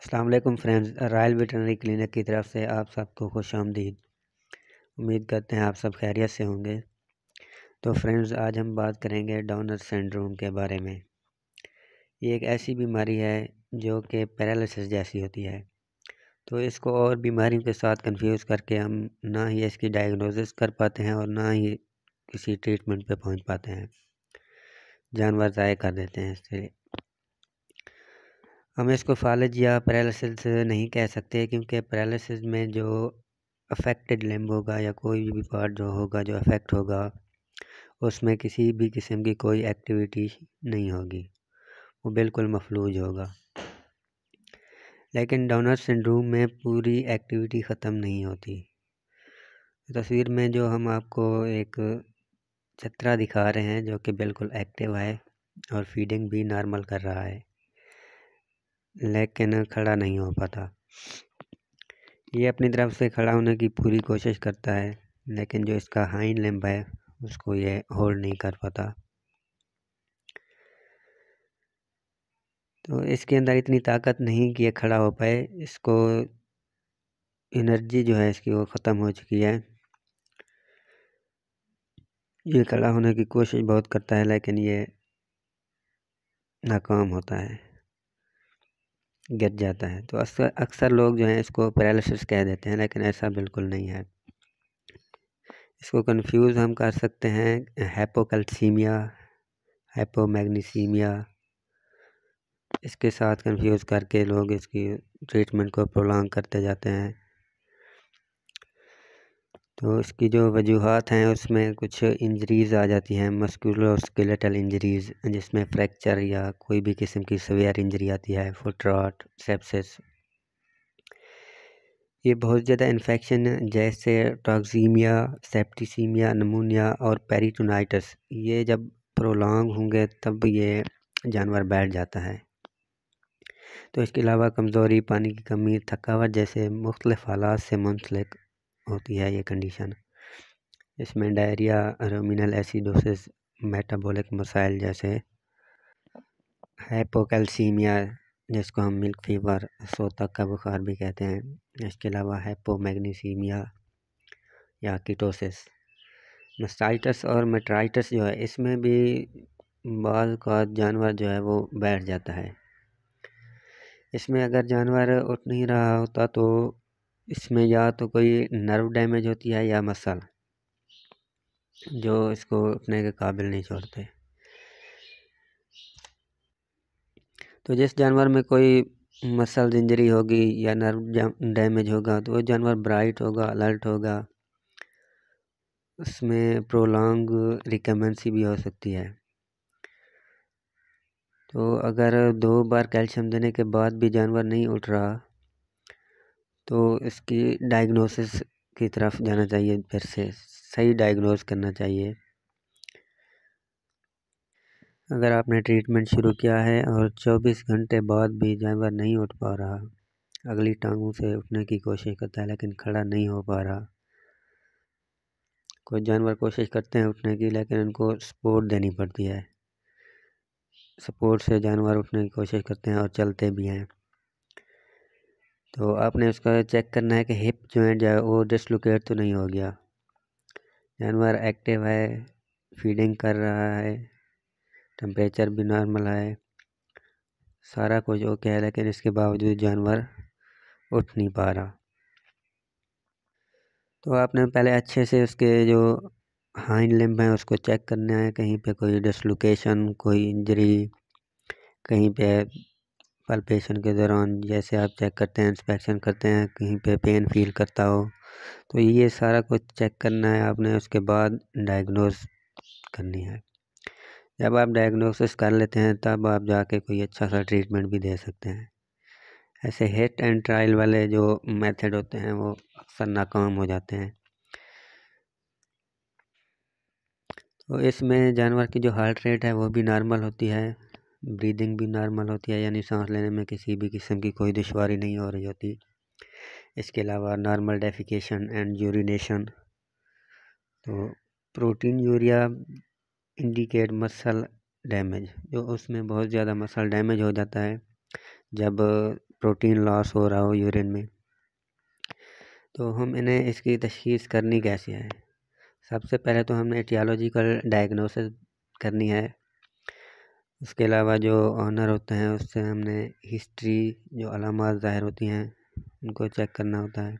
अस्सलाम वालेकुम friends, royal veterinary clinic की तरफ से आप सबको खुश आमदीद। उम्मीद करते हैं आप सब खैरियत से होंगे। तो फ्रेंड्स, आज हम बात करेंगे डाउनर सिंड्रोम के बारे में। ये एक ऐसी बीमारी है जो कि पैरालिसिस जैसी होती है। तो इसको और बीमारियों के साथ कंफ्यूज करके हम ना ही इसकी डायग्नोसिस कर पाते हैं और ना ही किसी ट्रीटमेंट पे पहुंच पाते हैं, जानवर ज़ाय कर देते हैं इससे। हम इसको फालिज या पैरालिसिस नहीं कह सकते, क्योंकि पैरालिसिस में जो अफेक्टेड लिम्ब होगा या कोई भी पार्ट जो होगा जो अफेक्ट होगा, उसमें किसी भी किस्म की कोई एक्टिविटी नहीं होगी, वो बिल्कुल मफलूज होगा। लेकिन डाउनर सिंड्रोम में पूरी एक्टिविटी ख़त्म नहीं होती। तस्वीर में जो हम आपको एक चतरा दिखा रहे हैं जो कि बिल्कुल एक्टिव है और फीडिंग भी नॉर्मल कर रहा है, लेकिन खड़ा नहीं हो पाता। ये अपनी तरफ से खड़ा होने की पूरी कोशिश करता है, लेकिन जो इसका हाइंड लिम्ब है उसको ये होल्ड नहीं कर पाता। तो इसके अंदर इतनी ताकत नहीं कि ये खड़ा हो पाए। इसको एनर्जी जो है इसकी वो ख़त्म हो चुकी है। ये खड़ा होने की कोशिश बहुत करता है, लेकिन ये नाकाम होता है, गिर जाता है। तो अक्सर लोग जो हैं इसको पैरालिसिस कह देते हैं, लेकिन ऐसा बिल्कुल नहीं है। इसको कंफ्यूज हम कर सकते हैं हाइपोकैल्सीमिया, हाइपोमैग्नीसीमिया, इसके साथ कंफ्यूज करके लोग इसकी ट्रीटमेंट को प्रोलॉन्ग करते जाते हैं। तो इसकी जो वजूहात हैं उसमें कुछ इंजरीज़ आ जाती हैं, मस्कुलोस्केलेटल इंजरीज़, जिसमें फ्रैक्चर या कोई भी किस्म की सीवियर इंजरी आती है, फुट रॉट, सेप्सिस। ये बहुत ज़्यादा इन्फेक्शन जैसे टॉक्सीमिया, सेप्टिसीमिया, नमूनिया और पेरिटोनाइटिस, ये जब प्रोलॉन्ग होंगे तब ये जानवर बैठ जाता है। तो इसके अलावा कमज़ोरी, पानी की कमी, थकावट जैसे मुख्तलिफ हालात से मुंसलिक होती है ये कंडीशन। इसमें डायरिया, रुमिनल एसिडोसिस, मेटाबॉलिक मसाइल जैसे हाइपोकैल्सीमिया, जिसको हम मिल्क फीवर, सोतक का बुखार भी कहते हैं, इसके अलावा हाइपोमैग्नीसीमिया या कीटोसिस, मास्टाइटिस और मेट्राइटिस जो है, इसमें भी बाज़ का जानवर जो है वो बैठ जाता है। इसमें अगर जानवर उठ नहीं रहा होता तो इसमें या तो कोई नर्व डैमेज होती है या मसल, जो इसको उठने के काबिल नहीं छोड़ते। तो जिस जानवर में कोई मसल इंजरी होगी या नर्व डैमेज होगा तो वो जानवर ब्राइट होगा, अलर्ट होगा, उसमें प्रोलॉन्ग रिकमेंसी भी हो सकती है। तो अगर 2 बार कैल्शियम देने के बाद भी जानवर नहीं उठ रहा तो इसकी डायग्नोसिस की तरफ जाना चाहिए, फिर से सही डायग्नोस करना चाहिए। अगर आपने ट्रीटमेंट शुरू किया है और 24 घंटे बाद भी जानवर नहीं उठ पा रहा, अगली टांगों से उठने की कोशिश करता है लेकिन खड़ा नहीं हो पा रहा, कुछ जानवर कोशिश करते हैं उठने की लेकिन उनको सपोर्ट देनी पड़ती है, सपोर्ट से जानवर उठने की कोशिश करते हैं और चलते भी हैं। तो आपने उसका चेक करना है कि हिप जॉइंट जो है वो डिसलोकेट तो नहीं हो गया। जानवर एक्टिव है, फीडिंग कर रहा है, टेम्परेचर भी नॉर्मल है, सारा कुछ ओके है, लेकिन इसके बावजूद जानवर उठ नहीं पा रहा। तो आपने पहले अच्छे से उसके जो हाइंड लिम्ब हैं उसको चेक करना है, कहीं पे कोई डिसलोकेशन, कोई इंजरी, कहीं पे पल्पेशन के दौरान जैसे आप चेक करते हैं, इंस्पेक्शन करते हैं, कहीं पे पेन फील करता हो, तो ये सारा कुछ चेक करना है आपने। उसके बाद डायग्नोस करनी है। जब आप डायग्नोसिस कर लेते हैं तब आप जाके कोई अच्छा सा ट्रीटमेंट भी दे सकते हैं। ऐसे हिट एंड ट्रायल वाले जो मेथड होते हैं वो अक्सर नाकाम हो जाते हैं। तो इसमें जानवर की जो हार्ट रेट है वो भी नॉर्मल होती है, ब्रीदिंग भी नॉर्मल होती है, यानी सांस लेने में किसी भी किस्म की कोई दुश्वारी नहीं हो रही होती। इसके अलावा नॉर्मल डेफिकेशन एंड यूरिनेशन। तो protein urea indicate muscle damage, जो उसमें बहुत ज़्यादा मसल डैमेज हो जाता है जब प्रोटीन लॉस हो रहा हो यूरिन में। तो हम इन्हें इसकी तशख़ीस करनी कैसे है? सबसे पहले तो हमने एटियोलॉजिकल डायग्नोसिस करनी है। उसके अलावा जो ऑनर होते हैं उससे हमने हिस्ट्री, जो अलामात ज़ाहिर होती हैं उनको चेक करना होता है।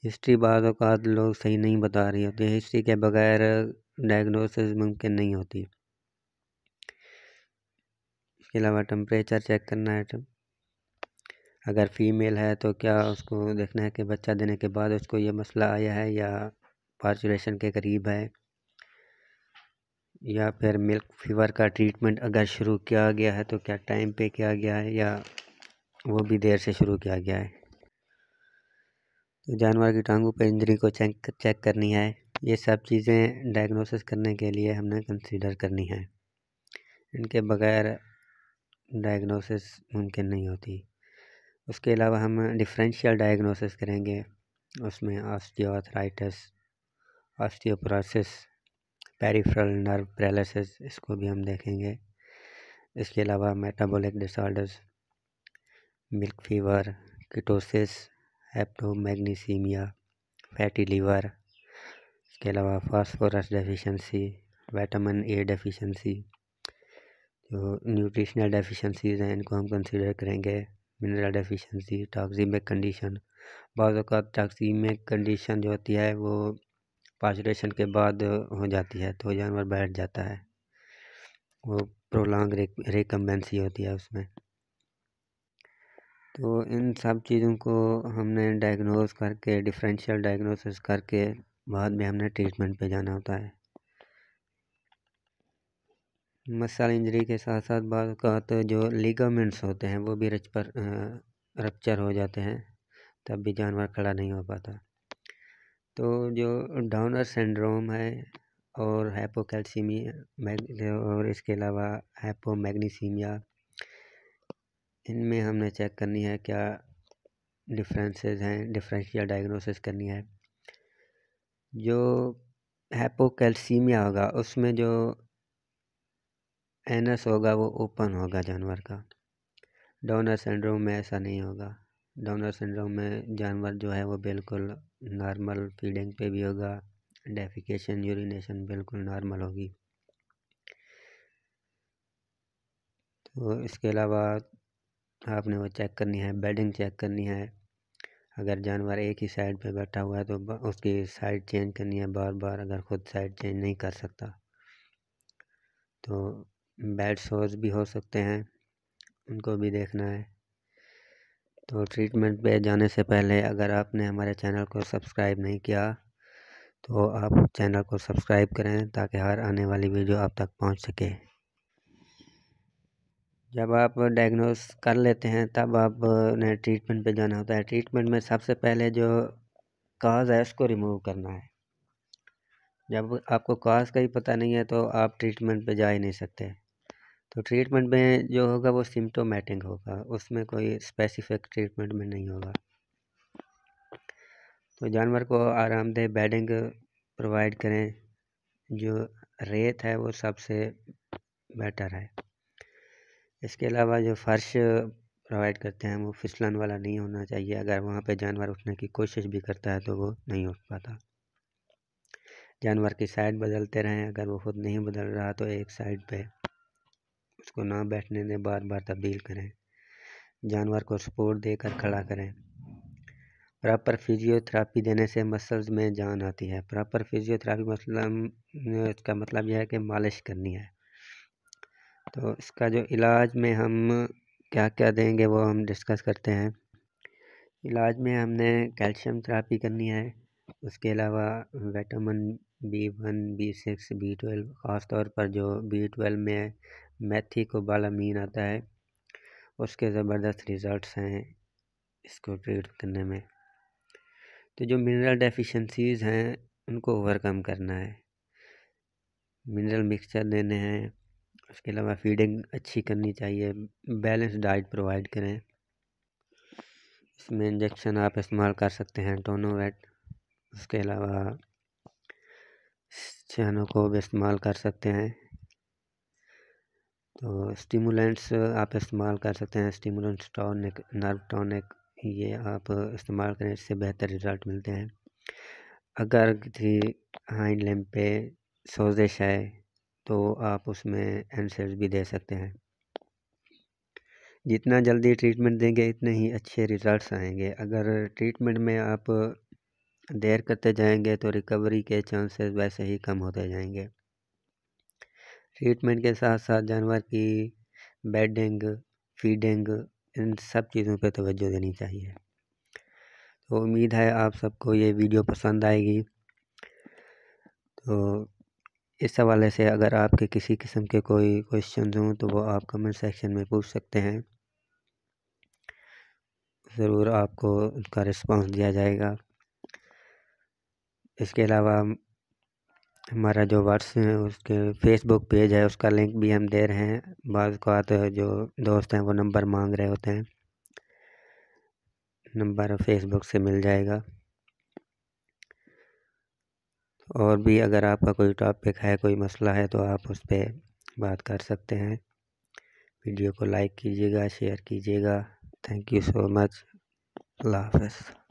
हिस्ट्री बाज़ औक़ात लोग सही नहीं बता रही होती, हिस्ट्री के बगैर डायग्नोसिस मुमकिन नहीं होती। इसके अलावा टेम्परेचर चेक करना है। अगर फ़ीमेल है तो क्या उसको देखना है कि बच्चा देने के बाद उसको ये मसला आया है या पार्चुरेशन के करीब है, या फिर मिल्क फीवर का ट्रीटमेंट अगर शुरू किया गया है तो क्या टाइम पे किया गया है या वो भी देर से शुरू किया गया है। तो जानवर की टांगों पे इंजरी को चेक करनी है। ये सब चीज़ें डायग्नोसिस करने के लिए हमने कंसीडर करनी है। इनके बगैर डायग्नोसिस मुमकिन नहीं होती। उसके अलावा हम डिफरेंशियल डायग्नोसिस करेंगे। उसमें osteoarthritis, osteoporosis, peripheral nerve paralysis, इसको भी हम देखेंगे। इसके अलावा metabolic disorders, milk fever, ketosis, hypomagnesaemia, fatty liver, इसके अलावा phosphorus deficiency, vitamin A deficiency, जो न्यूट्रिशनल डेफिशिएंसीज़ हैं इनको हम कंसीडर करेंगे। मिनरल डेफिशिएंसी, टॉक्सिमिक कंडीशन, बाज़ औक़ात टॉक्सिमिक कंडीशन जो होती है वो पाचुरेशन के बाद हो जाती है तो जानवर बैठ जाता है, वो प्रोलॉन्ग रिकम्बेंसी होती है उसमें। तो इन सब चीज़ों को हमने डायग्नोस करके, डिफरेंशियल डायग्नोसिस करके बाद में हमने ट्रीटमेंट पे जाना होता है। मसल इंजरी के साथ साथ बाज़ औक़ात जो लिगामेंट्स होते हैं वो भी रप्चर हो जाते हैं, तब भी जानवर खड़ा नहीं हो पाता। तो जो डाउनर सिंड्रोम है और हाइपोकैल्सीमिया और इसके अलावा हाइपोमैग्नीसीमिया, इनमें हमने चेक करनी है क्या डिफरेंसेस हैं, डिफरेंशियल डायग्नोसिस करनी है। जो हाइपोकैल्सीमिया होगा उसमें जो एनस होगा वो ओपन होगा जानवर का। डाउनर सिंड्रोम में ऐसा नहीं होगा। डाउनर सिंड्रोम में जानवर जो है वो बिल्कुल नॉर्मल फीडिंग पे भी होगा, डेफिकेशन यूरिनेशन बिल्कुल नॉर्मल होगी। तो इसके अलावा आपने वो चेक करनी है, बेडिंग चेक करनी है। अगर जानवर एक ही साइड पे बैठा हुआ है तो उसकी साइड चेंज करनी है बार बार, अगर ख़ुद साइड चेंज नहीं कर सकता। तो बेड सोर्स भी हो सकते हैं, उनको भी देखना है। तो ट्रीटमेंट पे जाने से पहले अगर आपने हमारे चैनल को सब्सक्राइब नहीं किया तो आप चैनल को सब्सक्राइब करें ताकि हर आने वाली वीडियो आप तक पहुंच सके। जब आप डायग्नोस कर लेते हैं तब आपने ट्रीटमेंट पे जाना होता है। ट्रीटमेंट में सबसे पहले जो काज है उसको रिमूव करना है। जब आपको काज का ही पता नहीं है तो आप ट्रीटमेंट पे जा ही नहीं सकते। तो ट्रीटमेंट में जो होगा वो सिम्टोमेटिक होगा, उसमें कोई स्पेसिफिक ट्रीटमेंट में नहीं होगा। तो जानवर को आरामदेह बेडिंग प्रोवाइड करें। जो रेत है वो सबसे बेटर है। इसके अलावा जो फर्श प्रोवाइड करते हैं वो फिसलन वाला नहीं होना चाहिए। अगर वहाँ पे जानवर उठने की कोशिश भी करता है तो वो नहीं उठ पाता। जानवर की साइड बदलते रहें, अगर वो खुद नहीं बदल रहा तो एक साइड पे उसको ना बैठने दें, बार बार तब्दील करें। जानवर को सपोर्ट देकर खड़ा करें। प्रॉपर फिजियोथेरापी देने से मसल्स में जान आती है। प्रॉपर फिजियोथेरापी इसका मतलब यह है कि मालिश करनी है। तो इसका जो इलाज में हम क्या क्या देंगे वो हम डिस्कस करते हैं। इलाज में हमने कैल्शियम थेरापी करनी है। उसके अलावा विटामिन B1, B6, B12, ख़ास तौर पर जो B12 में मेथिकोबालामीन आता है उसके ज़बरदस्त रिज़ल्ट्स हैं इसको ट्रीट करने में। तो जो मिनरल डेफिशिएंसीज़ हैं उनको ओवरकम करना है। मिनरल मिक्सचर देने हैं। उसके अलावा फीडिंग अच्छी करनी चाहिए, बैलेंस डाइट प्रोवाइड करें। इसमें इंजेक्शन आप इस्तेमाल कर सकते हैं टोनोवेट। उसके अलावा चैनों को भी इस्तेमाल कर सकते हैं। तो स्टिमुलेंट्स आप इस्तेमाल कर सकते हैं, स्टिमुलेंट्स टॉनिक, नर्व टॉनिक, ये आप इस्तेमाल करें, इससे बेहतर रिज़ल्ट मिलते हैं। अगर किसी हाइंड लिम्ब पे सोजिश है तो आप उसमें एनसेड्स भी दे सकते हैं। जितना जल्दी ट्रीटमेंट देंगे इतने ही अच्छे रिज़ल्ट्स आएंगे। अगर ट्रीटमेंट में आप देर करते जाएंगे तो रिकवरी के चांसेस वैसे ही कम होते जाएंगे। ट्रीटमेंट के साथ साथ जानवर की बेडिंग, फीडिंग, इन सब चीज़ों पे तवज्जो देनी चाहिए। तो उम्मीद है आप सबको ये वीडियो पसंद आएगी। तो इस हवाले से अगर आपके किसी किस्म के कोई क्वेश्चन हों तो वो आप कमेंट सेक्शन में पूछ सकते हैं, ज़रूर आपको उनका रिस्पांस दिया जाएगा। इसके अलावा हमारा जो व्हाट्सएप है उसके फेसबुक पेज है, उसका लिंक भी हम दे रहे हैं। बाज़ औक़ात जो दोस्त हैं वो नंबर मांग रहे होते हैं, नंबर फेसबुक से मिल जाएगा। और भी अगर आपका कोई टॉपिक है, कोई मसला है तो आप उस पर बात कर सकते हैं। वीडियो को लाइक कीजिएगा, शेयर कीजिएगा। Thank you so much. अल्लाह हाफ़िज़।